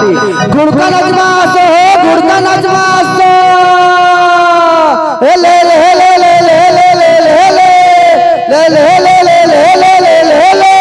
गुड़का नजमास हो गुड़का नजमास ले ले ले ले ले ले ले ले ले ले ले ले ले ले ले ले ले ले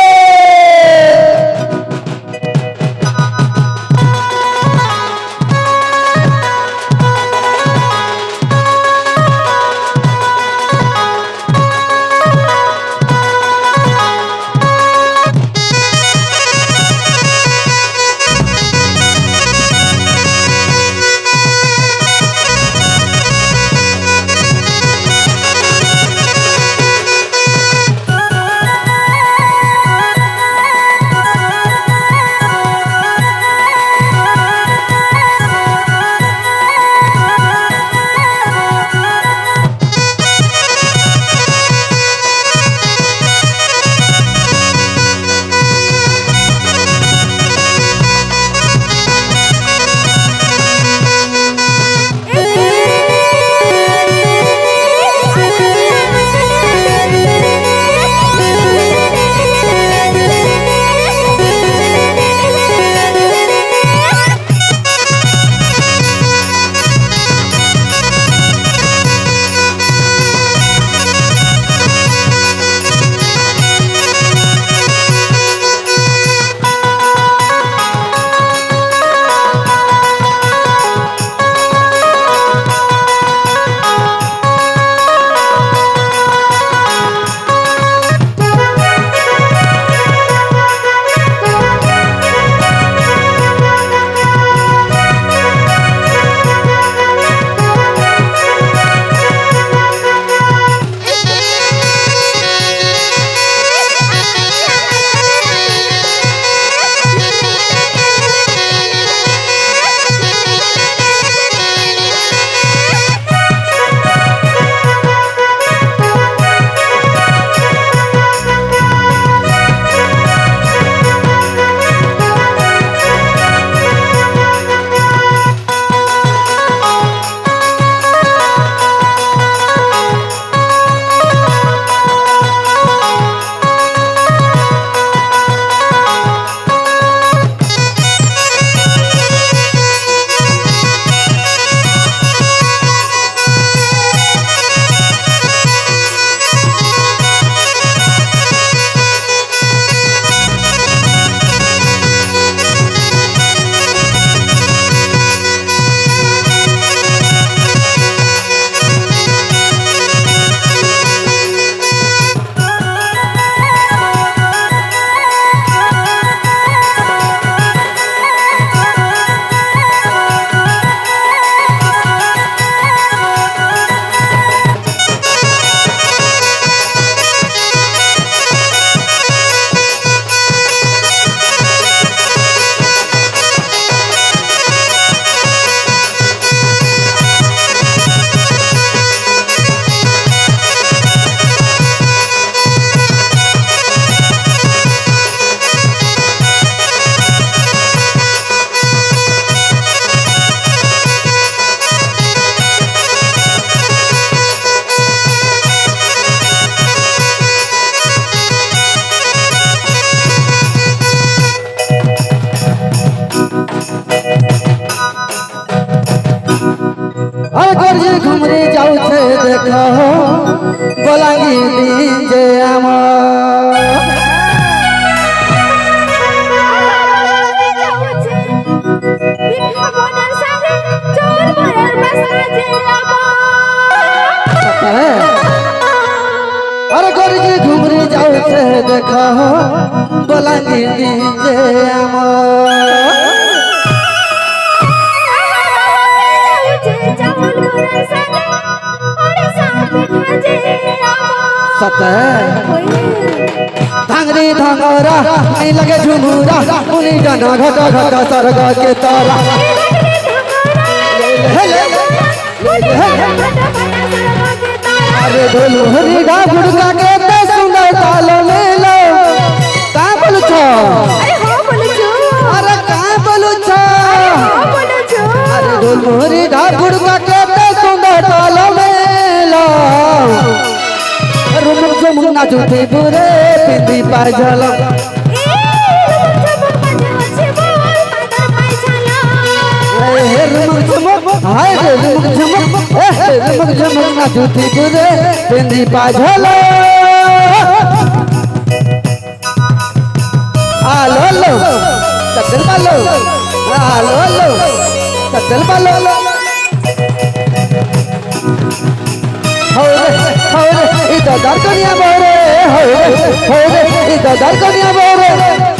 घुमरी जाऊ छे देखो बोलांगी डीजे अरे गोरी घुमरी जाऊ छे देखो बोलांगी डीजे धांगरी धांगरा नहीं लगे झुमुरा मुनि जाना घटा घटा सरग के तारा अरे ढोलू हरी गा गुड़का के ते सुंदर ताल ले लो का बोलू छो अरे का बोलू छो अरे ढोलू हरी गा गुड़का के ते सुंदर ताल ले लो मुन्ना जूते बुरे पिंदी पार झाला झमक झमक नाचुती बुरे बिंदी पाझलो आलो लो कदल बालो आलो लो कदल बालो हो रे इधर दरकनिया बोरे हो रे इधर दरकनिया बोरे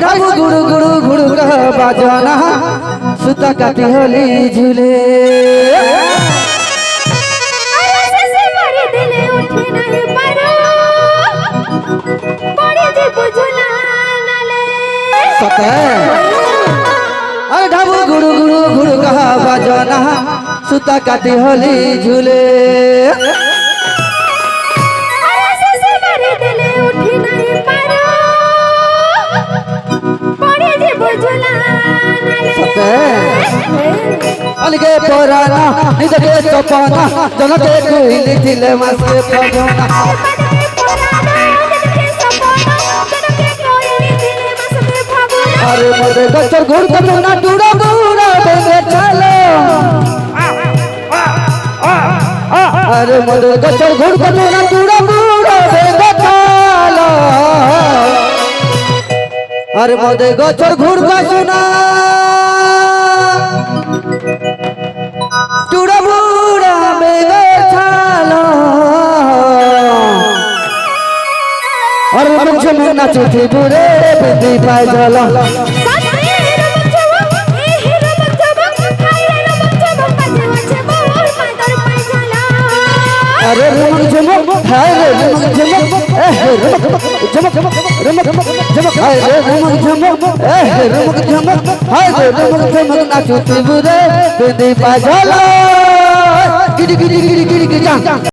ढाबू गुड़ू गुड़ू गुड़ू कह बाजाना सुता काटी होली झूले अरे ढाबू गुड़ू गुड़ू गुड़ू कह बाजाना सुता काटी होली झूले अलगे पुराना निदके चपाना जनते कोई दिले मस्के पगोना अरे मोरे गचर घुर कमना टूड़ा टूड़ा बेगे चलो अरे मोरे गचर घुर कमना टूड़ा टूड़ा बेगे चलो अरे मोरे गचर घुर का सुना टूड़ा बूढ़ा बेगे छालो और मुझे में नाचती बुरे बिंदी पाए चलो अरे रमक झमक हाय रे रमक झमक रमक रमक झमक हाय रे रमक झमक रमक झमक हाय रे रमक झमक नाचती बुरे बिंदी पाए चलो गिरी गिरी गिरी गिरी गिरी जा